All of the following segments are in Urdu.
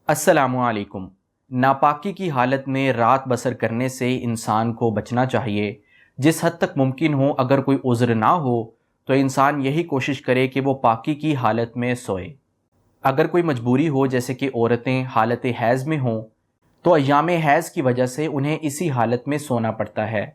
السلام علیکم۔ ناپاکی کی حالت میں رات بسر کرنے سے انسان کو بچنا چاہیے۔ جس حد تک ممکن ہو، اگر کوئی عذر نہ ہو تو انسان یہی کوشش کرے کہ وہ پاکی کی حالت میں سوئے۔ اگر کوئی مجبوری ہو، جیسے کہ عورتیں حالت حیض میں ہوں، تو ایام حیض کی وجہ سے انہیں اسی حالت میں سونا پڑتا ہے،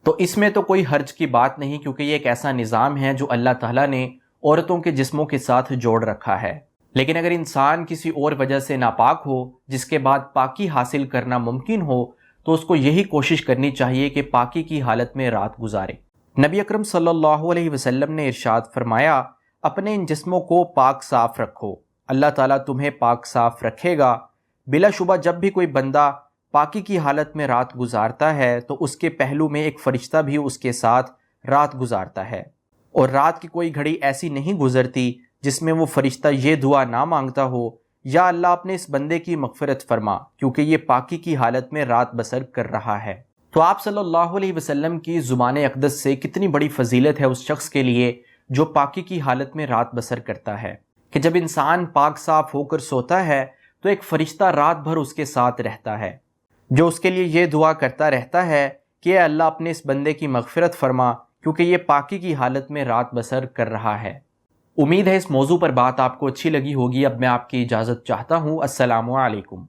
تو اس میں تو کوئی حرج کی بات نہیں، کیونکہ یہ ایک ایسا نظام ہے جو اللہ تعالیٰ نے عورتوں کے جسموں کے ساتھ جوڑ رکھا ہے۔ لیکن اگر انسان کسی اور وجہ سے ناپاک ہو، جس کے بعد پاکی حاصل کرنا ممکن ہو، تو اس کو یہی کوشش کرنی چاہیے کہ پاکی کی حالت میں رات گزارے۔ نبی اکرم صلی اللہ علیہ وسلم نے ارشاد فرمایا، اپنے ان جسموں کو پاک صاف رکھو، اللہ تعالیٰ تمہیں پاک صاف رکھے گا۔ بلا شبہ جب بھی کوئی بندہ پاکی کی حالت میں رات گزارتا ہے تو اس کے پہلو میں ایک فرشتہ بھی اس کے ساتھ رات گزارتا ہے، اور رات کی کوئی گھڑی ایسی نہیں گزرتی جس میں وہ فرشتہ یہ دعا نہ مانگتا ہو، یا اللہ اپنے اس بندے کی مغفرت فرما، کیونکہ یہ پاکی کی حالت میں رات بسر کر رہا ہے۔ تو آپ صلی اللہ علیہ وسلم کی زبان اقدس سے کتنی بڑی فضیلت ہے اس شخص کے لیے جو پاکی کی حالت میں رات بسر کرتا ہے، کہ جب انسان پاک صاف ہو کر سوتا ہے تو ایک فرشتہ رات بھر اس کے ساتھ رہتا ہے، جو اس کے لیے یہ دعا کرتا رہتا ہے کہ اے اللہ اپنے اس بندے کی مغفرت فرما، کیونکہ یہ پاکی کی حالت میں رات بسر کر رہا ہے۔ امید ہے اس موضوع پر بات آپ کو اچھی لگی ہوگی۔ اب میں آپ کی اجازت چاہتا ہوں۔ السلام علیکم۔